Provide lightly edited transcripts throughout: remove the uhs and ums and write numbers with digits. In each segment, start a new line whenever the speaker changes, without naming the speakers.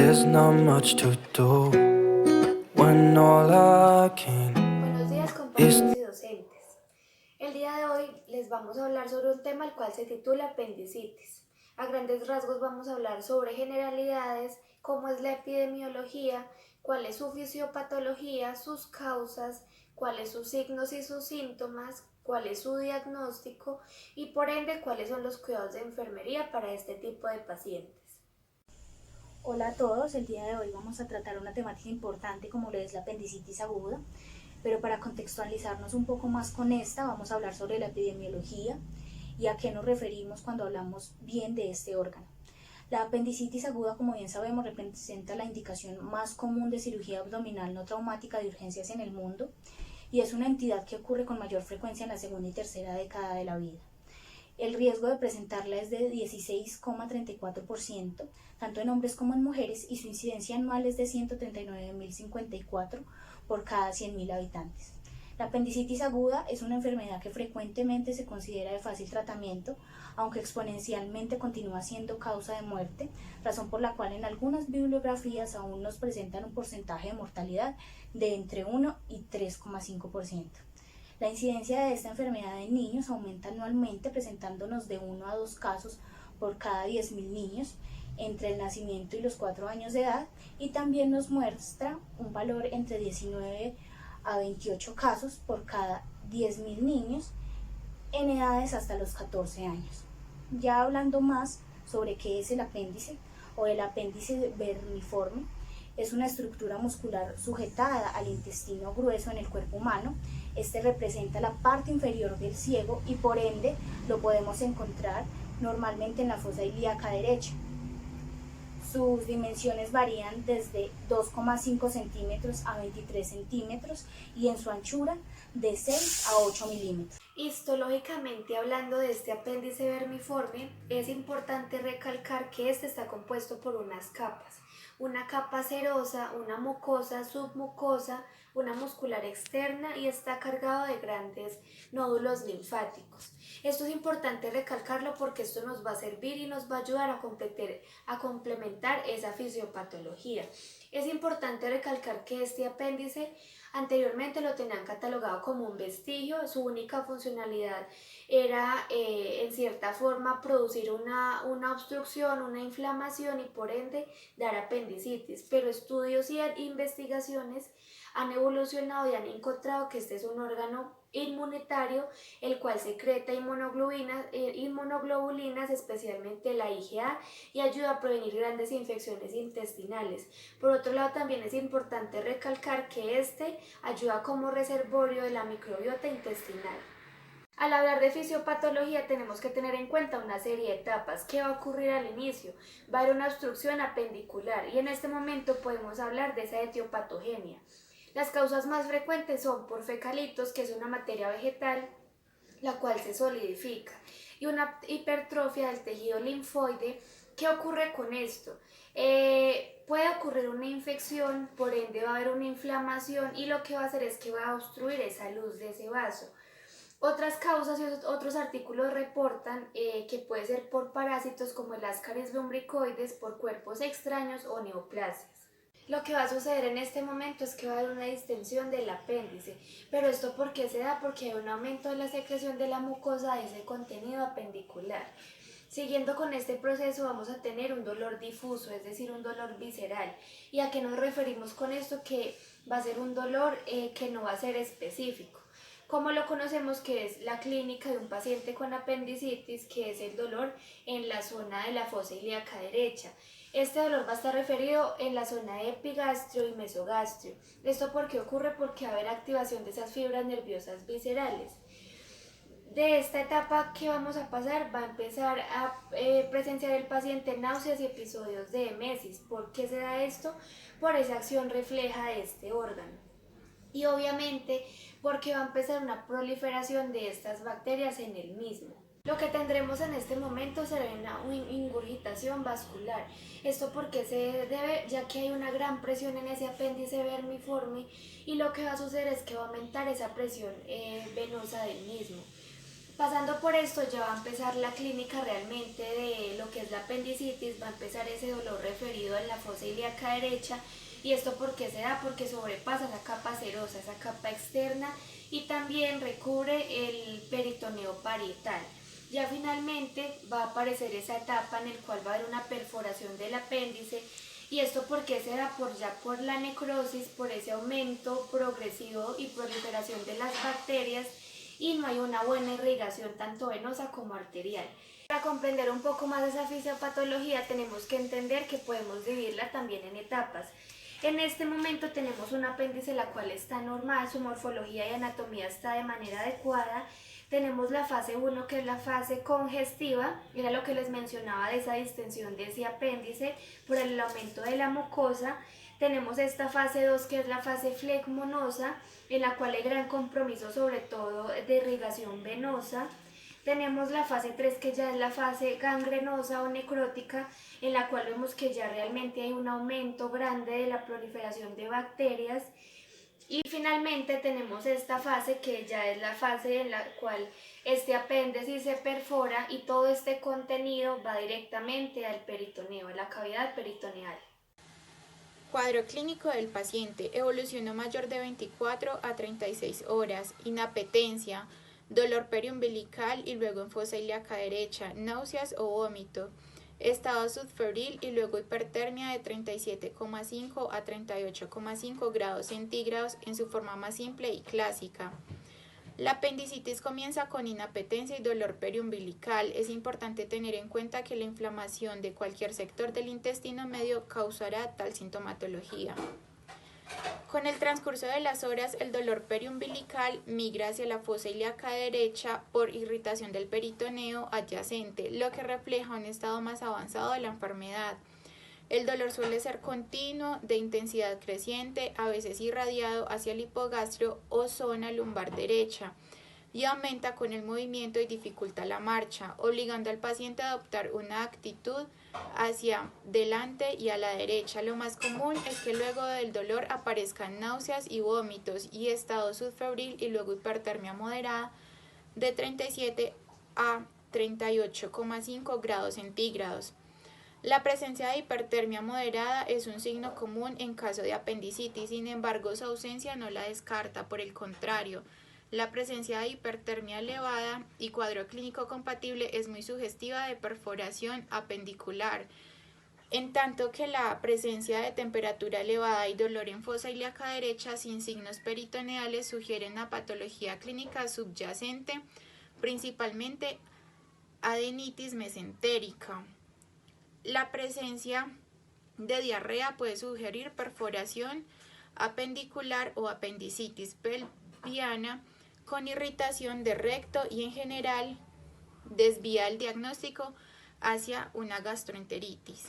There's not much to do when all I can
Buenos días
is.
compañeros y docentes. El día de hoy les vamos a hablar sobre un tema el cual se titula apendicitis. A grandes rasgos vamos a hablar sobre generalidades, cómo es la epidemiología, cuál es su fisiopatología, sus causas, cuáles sus signos y sus síntomas, cuál es su diagnóstico y por ende cuáles son los cuidados de enfermería para este tipo de pacientes.
Hola a todos, el día de hoy vamos a tratar una temática importante como lo es la apendicitis aguda, pero para contextualizarnos un poco más con esta vamos a hablar sobre la epidemiología y a qué nos referimos cuando hablamos bien de este órgano. La apendicitis aguda, como bien sabemos, representa la indicación más común de cirugía abdominal no traumática de urgencias en el mundo y es una entidad que ocurre con mayor frecuencia en la segunda y tercera década de la vida. El riesgo de presentarla es de 16,34%, tanto en hombres como en mujeres, y su incidencia anual es de 139.054 por cada 100.000 habitantes. La apendicitis aguda es una enfermedad que frecuentemente se considera de fácil tratamiento, aunque exponencialmente continúa siendo causa de muerte, razón por la cual en algunas bibliografías aún nos presentan un porcentaje de mortalidad de entre 1 y 3,5%. La incidencia de esta enfermedad en niños aumenta anualmente, presentándonos de 1 a 2 casos por cada 10.000 niños entre el nacimiento y los 4 años de edad, y también nos muestra un valor entre 19 a 28 casos por cada 10.000 niños en edades hasta los 14 años. Ya hablando más sobre qué es el apéndice o el apéndice vermiforme, es una estructura muscular sujetada al intestino grueso en el cuerpo humano. Este representa la parte inferior del ciego y por ende lo podemos encontrar normalmente en la fosa ilíaca derecha. Sus dimensiones varían desde 2,5 centímetros a 23 centímetros y en su anchura de 6 a 8 milímetros.
Histológicamente hablando de este apéndice vermiforme, es importante recalcar que este está compuesto por unas capas. Una capa serosa, una mucosa, submucosa, una muscular externa y está cargado de grandes nódulos linfáticos. Esto es importante recalcarlo porque esto nos va a servir y nos va a ayudar a complementar esa fisiopatología. Es importante recalcar que este apéndice anteriormente lo tenían catalogado como un vestigio. Su única funcionalidad era en cierta forma producir una obstrucción, una inflamación y por ende dar apendicitis, pero estudios y investigaciones han evolucionado y han encontrado que este es un órgano inmunitario, el cual secreta inmunoglobulinas, especialmente la IgA, y ayuda a prevenir grandes infecciones intestinales. Por otro lado, también es importante recalcar que este ayuda como reservorio de la microbiota intestinal. Al hablar de fisiopatología tenemos que tener en cuenta una serie de etapas. ¿Qué va a ocurrir al inicio? Va a haber una obstrucción apendicular y en este momento podemos hablar de esa etiopatogenia. Las causas más frecuentes son por fecalitos, que es una materia vegetal, la cual se solidifica, y una hipertrofia del tejido linfoide. ¿Qué ocurre con esto? Puede ocurrir una infección, por ende va a haber una inflamación y lo que va a hacer es que va a obstruir esa luz de ese vaso. Otras causas y otros artículos reportan que puede ser por parásitos como el Ascaris lumbricoides, por cuerpos extraños o neoplasias. Lo que va a suceder en este momento es que va a haber una distensión del apéndice, pero ¿esto por qué se da? Porque hay un aumento de la secreción de la mucosa de ese contenido apendicular. Siguiendo con este proceso vamos a tener un dolor difuso, es decir, un dolor visceral. ¿Y a qué nos referimos con esto? Que va a ser un dolor que no va a ser específico. ¿Cómo lo conocemos? Que es la clínica de un paciente con apendicitis, que es el dolor en la zona de la fosa ilíaca derecha. Este dolor va a estar referido en la zona de epigastrio y mesogastrio. ¿Esto por qué ocurre? Porque va a haber activación de esas fibras nerviosas viscerales. De esta etapa que vamos a pasar, va a empezar a presenciar el paciente náuseas y episodios de emesis. ¿Por qué se da esto? Por esa acción refleja de este órgano. Y obviamente porque va a empezar una proliferación de estas bacterias en el mismo. Lo que tendremos en este momento será una ingurgitación vascular. Esto porque se debe, ya que hay una gran presión en ese apéndice vermiforme y lo que va a suceder es que va a aumentar esa presión venosa del mismo. Pasando por esto ya va a empezar la clínica realmente de lo que es la apendicitis, va a empezar ese dolor referido en la fosa ilíaca derecha. ¿Y esto por qué se da? Porque sobrepasa esa capa serosa, esa capa externa, y también recubre el peritoneo parietal. Ya finalmente va a aparecer esa etapa en la cual va a haber una perforación del apéndice. ¿Y esto por qué se da? Por la necrosis, por ese aumento progresivo y proliferación de las bacterias, y no hay una buena irrigación tanto venosa como arterial. Para comprender un poco más esa fisiopatología tenemos que entender que podemos dividirla también en etapas. En este momento tenemos un apéndice la cual está normal, su morfología y anatomía está de manera adecuada. Tenemos la fase 1, que es la fase congestiva, era lo que les mencionaba de esa distensión de ese apéndice por el aumento de la mucosa. Tenemos esta fase 2, que es la fase flegmonosa, en la cual hay gran compromiso sobre todo de irrigación venosa. Tenemos la fase 3, que ya es la fase gangrenosa o necrótica, en la cual vemos que ya realmente hay un aumento grande de la proliferación de bacterias. Y finalmente tenemos esta fase, que ya es la fase en la cual este apéndice se perfora y todo este contenido va directamente al peritoneo, a la cavidad peritoneal.
Cuadro clínico del paciente: evolución mayor de 24 a 36 horas, inapetencia, dolor periumbilical y luego en fosa ilíaca derecha, náuseas o vómito, estado subfebril y luego hipertermia de 37,5 a 38,5 grados centígrados en su forma más simple y clásica. La apendicitis comienza con inapetencia y dolor periumbilical. Es importante tener en cuenta que la inflamación de cualquier sector del intestino medio causará tal sintomatología. Con el transcurso de las horas, el dolor periumbilical migra hacia la fosa ilíaca derecha por irritación del peritoneo adyacente, lo que refleja un estado más avanzado de la enfermedad. El dolor suele ser continuo, de intensidad creciente, a veces irradiado hacia el hipogastrio o zona lumbar derecha, y aumenta con el movimiento y dificulta la marcha, obligando al paciente a adoptar una actitud hacia delante y a la derecha. Lo más común es que luego del dolor aparezcan náuseas y vómitos y estado subfebril y luego hipertermia moderada de 37 a 38,5 grados centígrados. La presencia de hipertermia moderada es un signo común en caso de apendicitis, sin embargo su ausencia no la descarta. Por el contrario, la presencia de hipertermia elevada y cuadro clínico compatible es muy sugestiva de perforación apendicular, en tanto que la presencia de temperatura elevada y dolor en fosa ilíaca derecha sin signos peritoneales sugieren una patología clínica subyacente, principalmente adenitis mesentérica. La presencia de diarrea puede sugerir perforación apendicular o apendicitis pelviana con irritación de recto y en general desvía el diagnóstico hacia una gastroenteritis.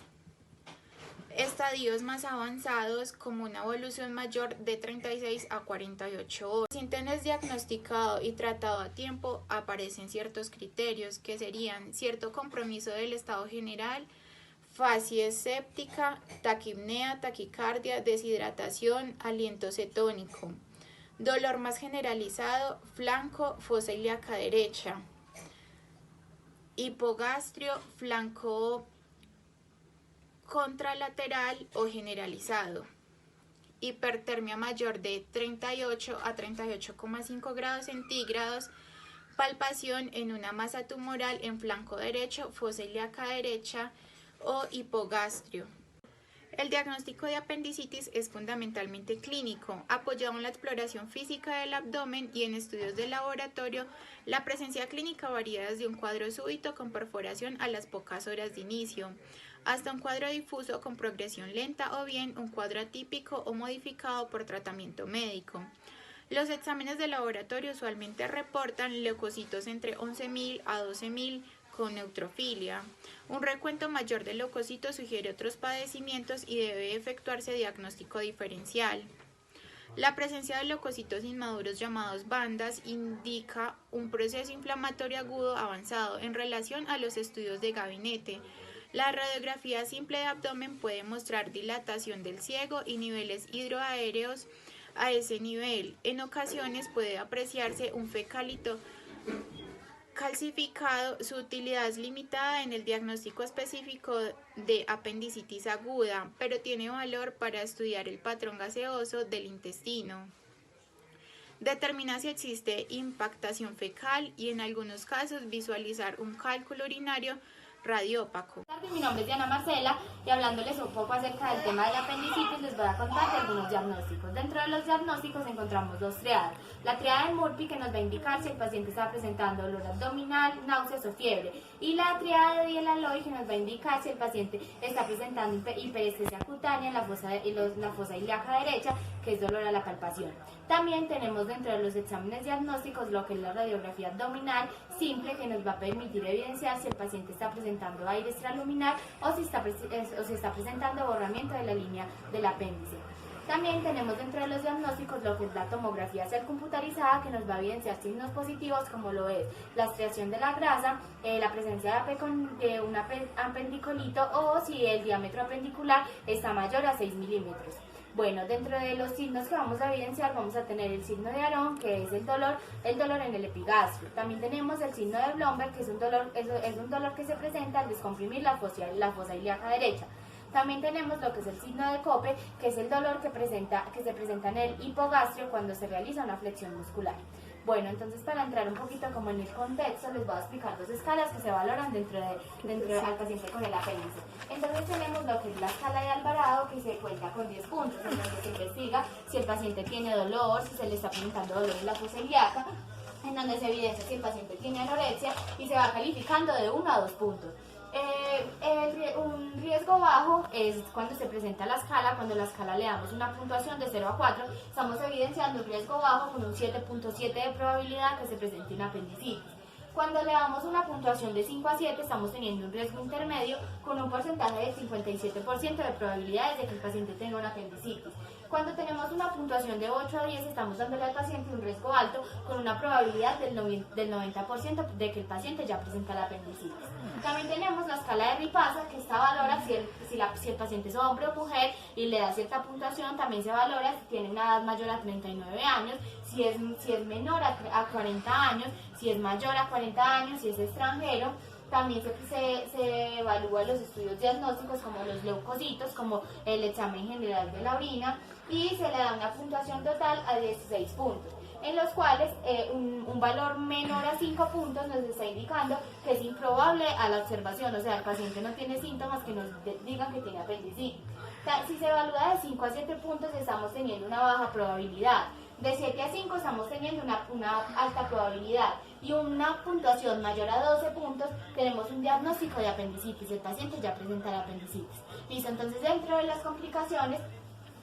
Estadios más avanzados, como una evolución mayor de 36 a 48 horas. Si el paciente no es diagnosticado y tratado a tiempo, aparecen ciertos criterios que serían cierto compromiso del estado general, facies séptica, taquipnea, taquicardia, deshidratación, aliento cetónico, dolor más generalizado, flanco, fosa ilíaca derecha, hipogastrio, flanco contralateral o generalizado, hipertermia mayor de 38 a 38,5 grados centígrados, palpación en una masa tumoral en flanco derecho, fosa ilíaca derecha o hipogastrio. El diagnóstico de apendicitis es fundamentalmente clínico, apoyado en la exploración física del abdomen y en estudios de laboratorio. La presencia clínica varía desde un cuadro súbito con perforación a las pocas horas de inicio, hasta un cuadro difuso con progresión lenta o bien un cuadro atípico o modificado por tratamiento médico. Los exámenes de laboratorio usualmente reportan leucocitos entre 11.000 a 12.000 con neutrofilia. Un recuento mayor de leucocitos sugiere otros padecimientos y debe efectuarse diagnóstico diferencial. La presencia de leucocitos inmaduros llamados bandas indica un proceso inflamatorio agudo avanzado en relación a los estudios de gabinete. La radiografía simple de abdomen puede mostrar dilatación del ciego y niveles hidroaéreos a ese nivel. En ocasiones puede apreciarse un fecalito calcificado, su utilidad es limitada en el diagnóstico específico de apendicitis aguda, pero tiene valor para estudiar el patrón gaseoso del intestino. Determina si existe impactación fecal y en algunos casos visualizar un cálculo urinario radiópaco.
Mi nombre es Diana Marcela y hablándoles un poco acerca del tema de la apendicitis les voy a contar de algunos diagnósticos. Dentro de los diagnósticos encontramos dos triadas. La triada de Murphy, que nos va a indicar si el paciente está presentando dolor abdominal, náuseas o fiebre, y la triada de Diel-Alloy, que nos va a indicar si el paciente está presentando hiperestesia cutánea en la fosa ilíaca derecha, que es dolor a la palpación. También tenemos dentro de los exámenes diagnósticos lo que es la radiografía abdominal simple, que nos va a permitir evidenciar si el paciente está presentando aire extraluminar o si está presentando borramiento de la línea del apéndice. También tenemos dentro de los diagnósticos lo que es la tomografía computarizada, que nos va a evidenciar signos positivos como lo es la extracción de la grasa, la presencia de un apendicolito o si el diámetro apendicular está mayor a 6 milímetros. Bueno, dentro de los signos que vamos a evidenciar vamos a tener el signo de Aron, que es el dolor en el epigastrio. También tenemos el signo de Blomberg, que es un dolor que se presenta al descomprimir la fosa ilíaca derecha. También tenemos lo que es el signo de Cope, que es el dolor que se presenta en el hipogastrio cuando se realiza una flexión muscular. Bueno, entonces para entrar un poquito como en el contexto, les voy a explicar dos escalas que se valoran dentro del paciente con el apéndice. Entonces tenemos lo que es la escala de Alvarado, que se cuenta con 10 puntos, en donde se investiga si el paciente tiene dolor, si se le está presentando dolor en la fosa ilíaca, en donde se evidencia si el paciente tiene anorexia y se va calificando de 1 a 2 puntos. Un riesgo bajo es cuando se presenta la escala, cuando la escala le damos una puntuación de 0 a 4, estamos evidenciando un riesgo bajo con un 7.7 de probabilidad que se presente una apendicitis. Cuando le damos una puntuación de 5 a 7, estamos teniendo un riesgo intermedio con un porcentaje del 57% de probabilidades de que el paciente tenga una apendicitis. Cuando tenemos una puntuación de 8 a 10, estamos dándole al paciente un riesgo alto con una probabilidad del 90% de que el paciente ya presenta la apendicitis. También tenemos la escala de Ripasa, que esta valora si el paciente es hombre o mujer y le da cierta puntuación. También se valora si tiene una edad mayor a 39 años, si es menor a 40 años, si es mayor a 40 años, si es extranjero. También se evalúan los estudios diagnósticos como los leucocitos, como el examen general de la orina, y se le da una puntuación total a 16 puntos, en los cuales un valor menor a 5 puntos nos está indicando que es improbable a la observación, o sea, el paciente no tiene síntomas que nos digan que tiene apendicitis. Si se evalúa de 5 a 7 puntos, estamos teniendo una baja probabilidad. De 7 a 5 estamos teniendo una alta probabilidad, y una puntuación mayor a 12 puntos tenemos un diagnóstico de apendicitis, el paciente ya presenta la apendicitis. Listo, entonces dentro de las complicaciones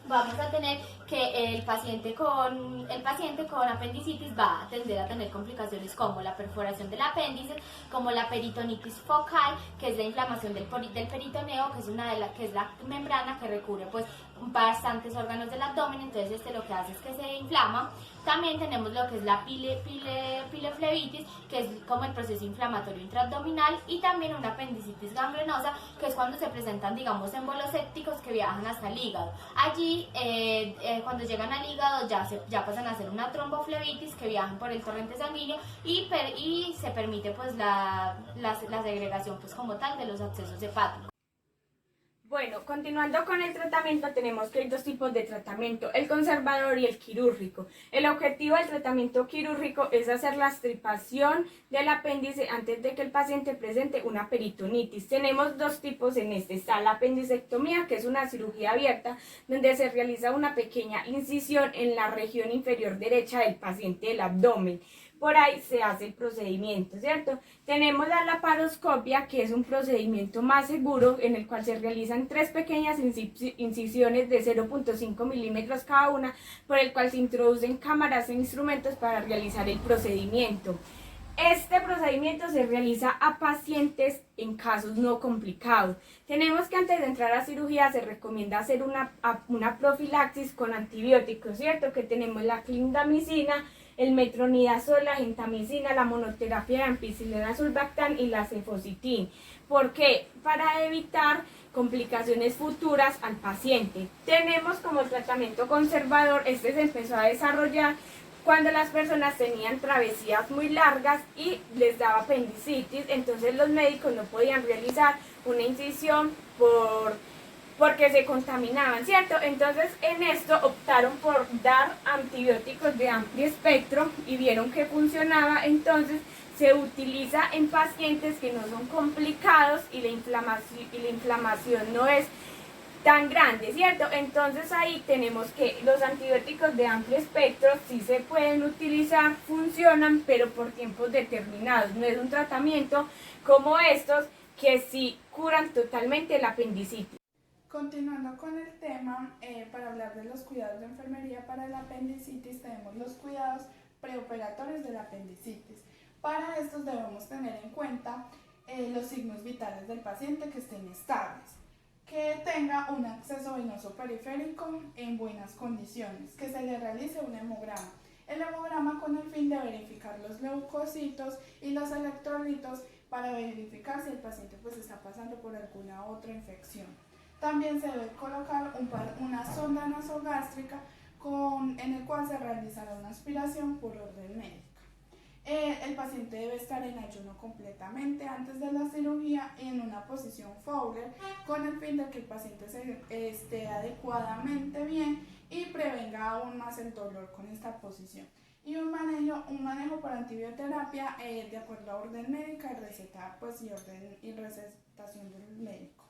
vamos a tener que el paciente con apendicitis va a tender a tener complicaciones como la perforación del apéndice, como la peritonitis focal, que es la inflamación del peritoneo, que es la membrana que recubre pues bastantes órganos del abdomen. Entonces lo que hace es que se inflama. También tenemos lo que es la pileflebitis, que es como el proceso inflamatorio intraabdominal, y también una apendicitis gangrenosa, que es cuando se presentan, digamos, émbolos sépticos que viajan hasta el hígado. Allí, cuando llegan al hígado, ya pasan a ser una tromboflebitis, que viajan por el torrente sanguíneo y se permite pues la segregación pues como tal de los abscesos hepáticos.
Bueno, continuando con el tratamiento, tenemos que hay dos tipos de tratamiento, el conservador y el quirúrgico. El objetivo del tratamiento quirúrgico es hacer la extirpación del apéndice antes de que el paciente presente una peritonitis. Tenemos dos tipos en este. Está la apendicectomía, que es una cirugía abierta, donde se realiza una pequeña incisión en la región inferior derecha del paciente del abdomen. Por ahí se hace el procedimiento, ¿cierto? Tenemos la laparoscopia, que es un procedimiento más seguro, en el cual se realizan 3 pequeñas incisiones de 0.5 milímetros cada una, por el cual se introducen cámaras e instrumentos para realizar el procedimiento. Este procedimiento se realiza a pacientes en casos no complicados. Tenemos que antes de entrar a cirugía se recomienda hacer una profilaxis con antibióticos, ¿cierto? Que tenemos la clindamicina, el metronidazol, la gentamicina, la monoterapia de ampicilina sulbactam y la cefositin. ¿Por qué? Para evitar complicaciones futuras al paciente. Tenemos como tratamiento conservador, este se empezó a desarrollar cuando las personas tenían travesías muy largas y les daba apendicitis, entonces los médicos no podían realizar una incisión porque se contaminaban, ¿cierto? Entonces en esto optaron por dar antibióticos de amplio espectro y vieron que funcionaba, entonces se utiliza en pacientes que no son complicados y la inflamación no es tan grande, ¿cierto? Entonces ahí tenemos que los antibióticos de amplio espectro sí se pueden utilizar, funcionan, pero por tiempos determinados. No es un tratamiento como estos que sí curan totalmente la apendicitis.
Continuando con el tema, para hablar de los cuidados de enfermería para la apendicitis, tenemos los cuidados preoperatorios de la apendicitis. Para estos debemos tener en cuenta los signos vitales del paciente que estén estables, que tenga un acceso venoso periférico en buenas condiciones, que se le realice un hemograma. El hemograma con el fin de verificar los leucocitos y los electrolitos para verificar si el paciente está pasando por alguna otra infección. También se debe colocar una sonda nasogástrica en el cual se realizará una aspiración por orden médica. El paciente debe estar en ayuno completamente antes de la cirugía y en una posición Fowler con el fin de que el paciente esté adecuadamente bien y prevenga aún más el dolor con esta posición. Y un manejo para antibioterapia de acuerdo a orden médica y receta y recetación del médico.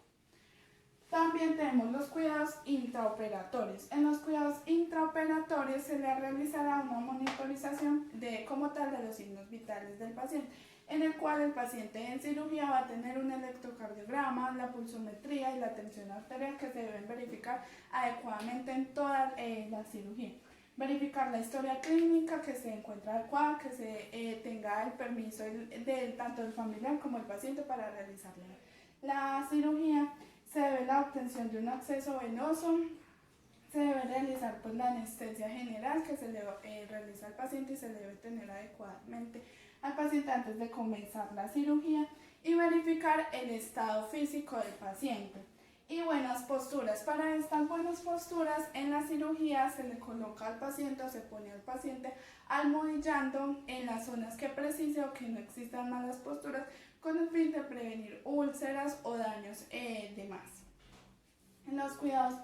También tenemos los cuidados intraoperatorios. En los cuidados intraoperatorios se le realizará una monitorización como tal de los signos vitales del paciente, en el cual el paciente en cirugía va a tener un electrocardiograma, la pulsometría y la tensión arterial que se deben verificar adecuadamente en toda la cirugía. Verificar la historia clínica que se encuentra adecuada, que se tenga el permiso tanto del familiar como del paciente para realizar la cirugía. Se debe la obtención de un acceso venoso, se debe realizar la anestesia general que se le realiza al paciente y se le debe tener adecuadamente al paciente antes de comenzar la cirugía y verificar el estado físico del paciente. Y buenas posturas. Para estas buenas posturas en la cirugía se le coloca al paciente o se pone al paciente almohadillando en las zonas que precise o que no existan malas posturas con el fin de prevenir úlceras o daños demás. En los cuidados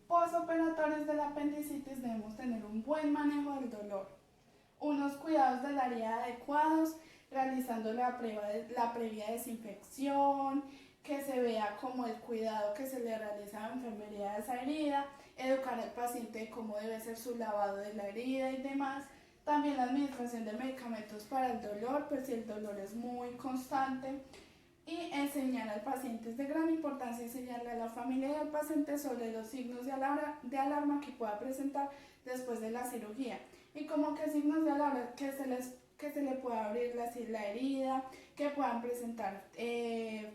postoperatorios de la apendicitis debemos tener un buen manejo del dolor, unos cuidados de la herida adecuados, realizando la previa desinfección, que se vea como el cuidado que se le realiza a la enfermería de esa herida, educar al paciente de cómo debe ser su lavado de la herida y demás. También la administración de medicamentos para el dolor, pues si el dolor es muy constante, y enseñar al paciente. Es de gran importancia enseñarle a la familia y al paciente sobre los signos de alarma que pueda presentar después de la cirugía. Y como que signos de alarma que se le pueda abrir la herida, que puedan presentar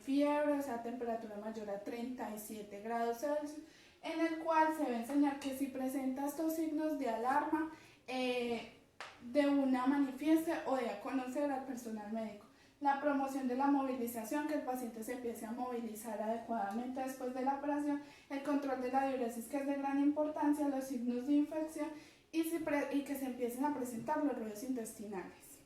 fiebre, o sea, temperatura mayor a 37 grados Celsius, en el cual se debe enseñar que si presenta estos signos de alarma, de una manifieste o de a conocer al personal médico. La promoción de la movilización, que el paciente se empiece a movilizar adecuadamente después de la operación, el control de la diuresis, que es de gran importancia, los signos de infección y que se empiecen a presentar los rollos intestinales.